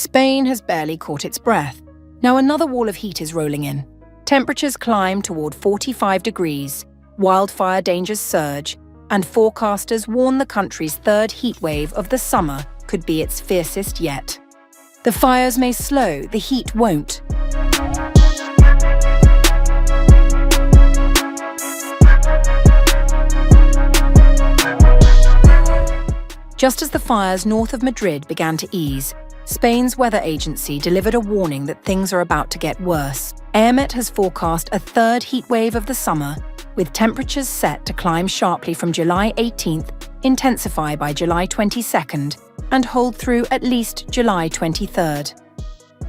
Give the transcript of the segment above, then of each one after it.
Spain has barely caught its breath. Now another wall of heat is rolling in. Temperatures climb toward 45 degrees, wildfire dangers surge, and forecasters warn the country's third heatwave of the summer could be its fiercest yet. The fires may slow, the heat won't. Just as the fires north of Madrid began to ease, Spain's weather agency delivered a warning that things are about to get worse. Aemet has forecast a third heatwave of the summer, with temperatures set to climb sharply from July 18th, intensify by July 22nd, and hold through at least July 23rd.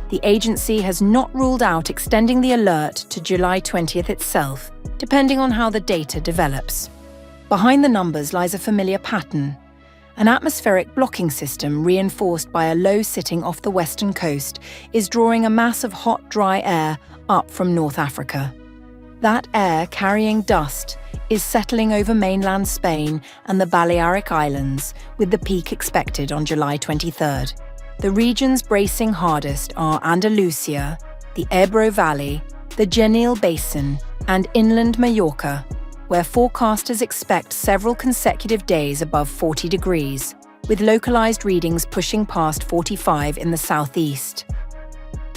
The agency has not ruled out extending the alert to July 20th itself, depending on how the data develops. Behind the numbers lies a familiar pattern. An atmospheric blocking system reinforced by a low sitting off the western coast is drawing a mass of hot, dry air up from North Africa. That air, carrying dust, is settling over mainland Spain and the Balearic Islands, with the peak expected on July 23rd. The regions bracing hardest are Andalusia, the Ebro Valley, the Genil Basin, and inland Mallorca, where forecasters expect several consecutive days above 40 degrees, with localized readings pushing past 45 in the southeast.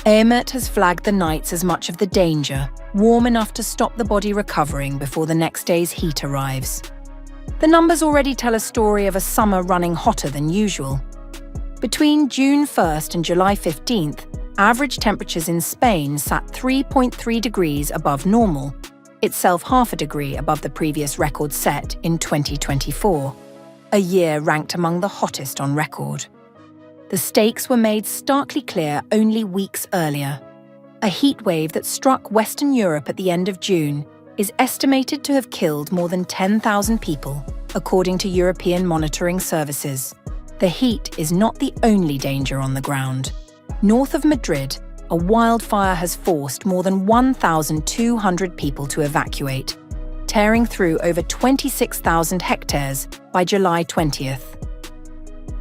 Aemet has flagged the nights as much of the danger, warm enough to stop the body recovering before the next day's heat arrives. The numbers already tell a story of a summer running hotter than usual. Between June 1st and July 15th, average temperatures in Spain sat 3.3 degrees above normal, itself half a degree above the previous record set in 2024, a year ranked among the hottest on record. The stakes were made starkly clear only weeks earlier. A heatwave that struck Western Europe at the end of June is estimated to have killed more than 10,000 people, according to European monitoring services. The heat is not the only danger on the ground. North of Madrid, a wildfire has forced more than 1,200 people to evacuate, tearing through over 26,000 hectares by July 20th.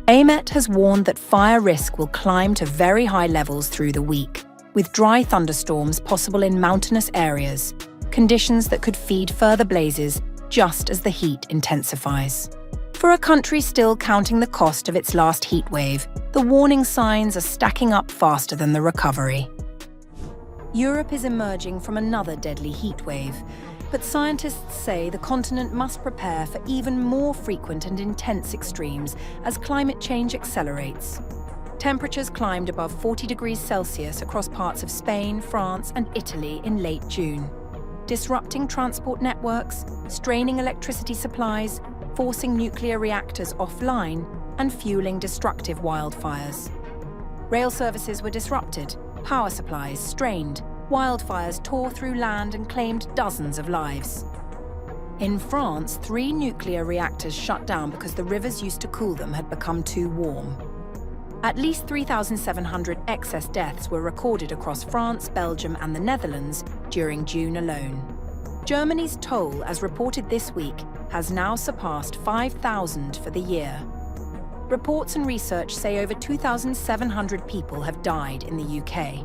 Aemet has warned that fire risk will climb to very high levels through the week, with dry thunderstorms possible in mountainous areas, conditions that could feed further blazes just as the heat intensifies. For a country still counting the cost of its last heatwave, the warning signs are stacking up faster than the recovery. Europe is emerging from another deadly heatwave, but scientists say the continent must prepare for even more frequent and intense extremes as climate change accelerates. Temperatures climbed above 40 degrees Celsius across parts of Spain, France, and Italy in late June, disrupting transport networks, straining electricity supplies, forcing nuclear reactors offline, and fueling destructive wildfires. Rail services were disrupted, power supplies strained, wildfires tore through land and claimed dozens of lives. In France, 3 nuclear reactors shut down because the rivers used to cool them had become too warm. At least 3,700 excess deaths were recorded across France, Belgium, and the Netherlands during June alone. Germany's toll, as reported this week, has now surpassed 5,000 for the year. Reports and research say over 2,700 people have died in the UK.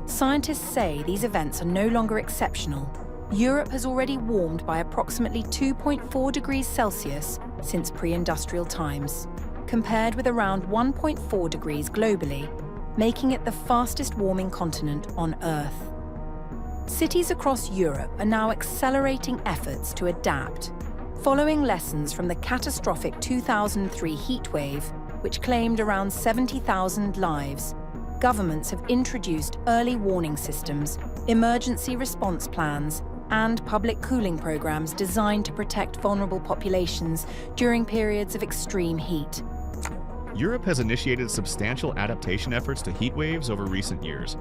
Scientists say these events are no longer exceptional. Europe has already warmed by approximately 2.4 degrees Celsius since pre-industrial times, compared with around 1.4 degrees globally, making it the fastest warming continent on Earth. Cities across Europe are now accelerating efforts to adapt, following lessons from the catastrophic 2003 heatwave, which claimed around 70,000 lives. Governments have introduced early warning systems, emergency response plans, and public cooling programs designed to protect vulnerable populations during periods of extreme heat. Europe has initiated substantial adaptation efforts to heat waves over recent years.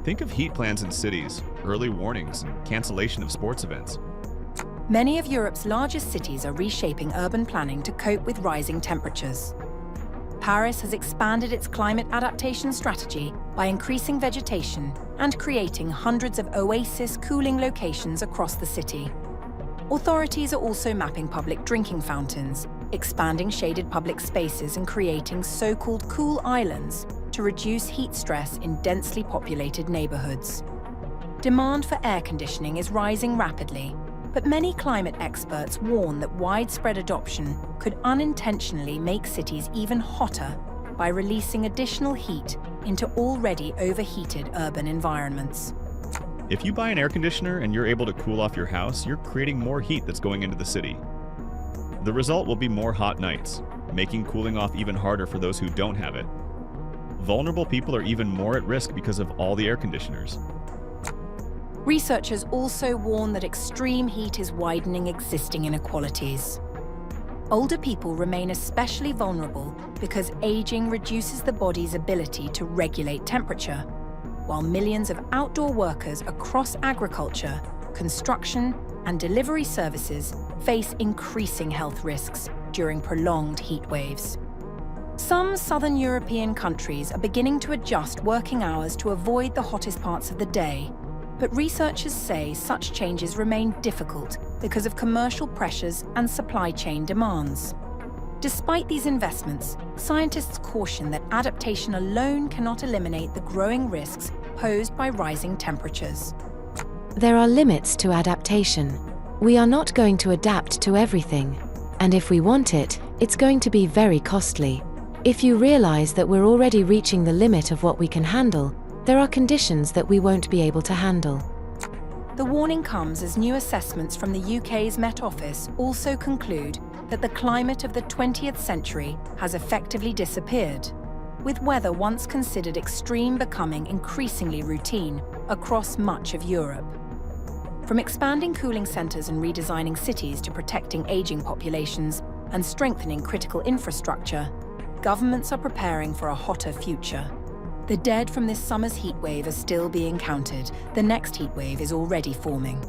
Think of heat plans in cities, early warnings, and cancellation of sports events. Many of Europe's largest cities are reshaping urban planning to cope with rising temperatures. Paris has expanded its climate adaptation strategy by increasing vegetation and creating hundreds of oasis cooling locations across the city. Authorities are also mapping public drinking fountains, expanding shaded public spaces and creating so-called cool islands to reduce heat stress in densely populated neighborhoods. Demand for air conditioning is rising rapidly, but many climate experts warn that widespread adoption could unintentionally make cities even hotter by releasing additional heat into already overheated urban environments. If you buy an air conditioner and you're able to cool off your house, you're creating more heat that's going into the city. The result will be more hot nights, making cooling off even harder for those who don't have it. Vulnerable people are even more at risk because of all the air conditioners. Researchers also warn that extreme heat is widening existing inequalities. Older people remain especially vulnerable because aging reduces the body's ability to regulate temperature, while millions of outdoor workers across agriculture, construction, and delivery services face increasing health risks during prolonged heat waves. Some southern European countries are beginning to adjust working hours to avoid the hottest parts of the day, but researchers say such changes remain difficult because of commercial pressures and supply chain demands. Despite these investments, scientists caution that adaptation alone cannot eliminate the growing risks posed by rising temperatures. There are limits to adaptation. We are not going to adapt to everything. And if we want it, it's going to be very costly. If you realize that we're already reaching the limit of what we can handle, there are conditions that we won't be able to handle. The warning comes as new assessments from the UK's Met Office also conclude that the climate of the 20th century has effectively disappeared, with weather once considered extreme becoming increasingly routine across much of Europe. From expanding cooling centres and redesigning cities to protecting ageing populations and strengthening critical infrastructure, governments are preparing for a hotter future. The dead from this summer's heatwave are still being counted. The next heatwave is already forming.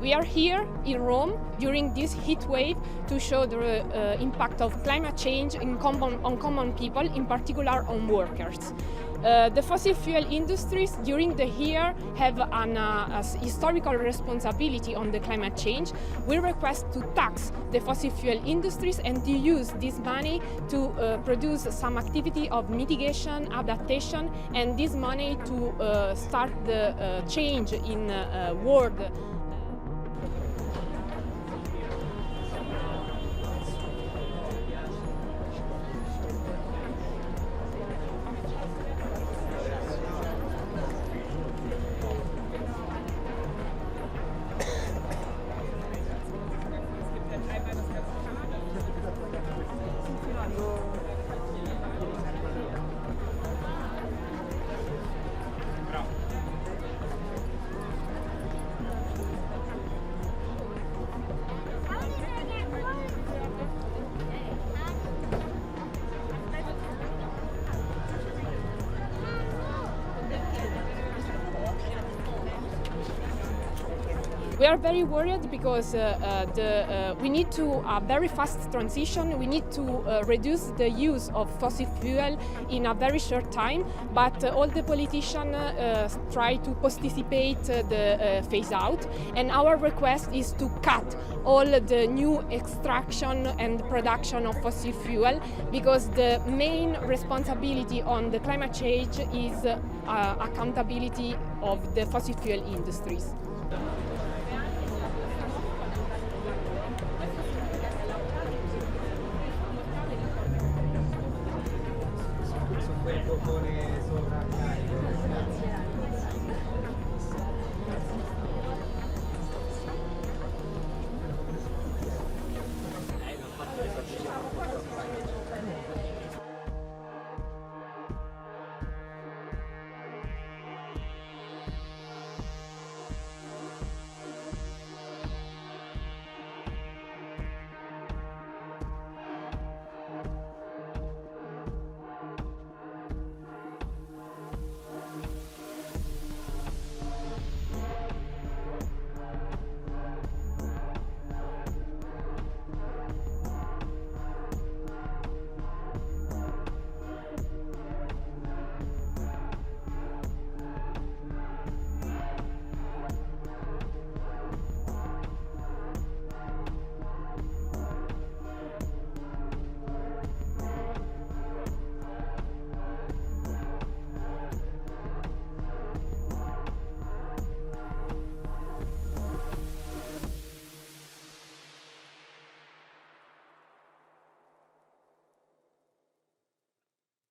We are here in Rome during this heat wave to show the impact of climate change on common people, in particular on workers. The fossil fuel industries during the year have a historical responsibility on the climate change. We request to tax the fossil fuel industries and to use this money to produce some activity of mitigation, adaptation, and this money to start the change in world. We are very worried because we need to a very fast transition. We need to reduce the use of fossil fuel in a very short time, but all the politicians try to anticipate the phase out. And our request is to cut all the new extraction and production of fossil fuel, because the main responsibility on the climate change is accountability of the fossil fuel industries.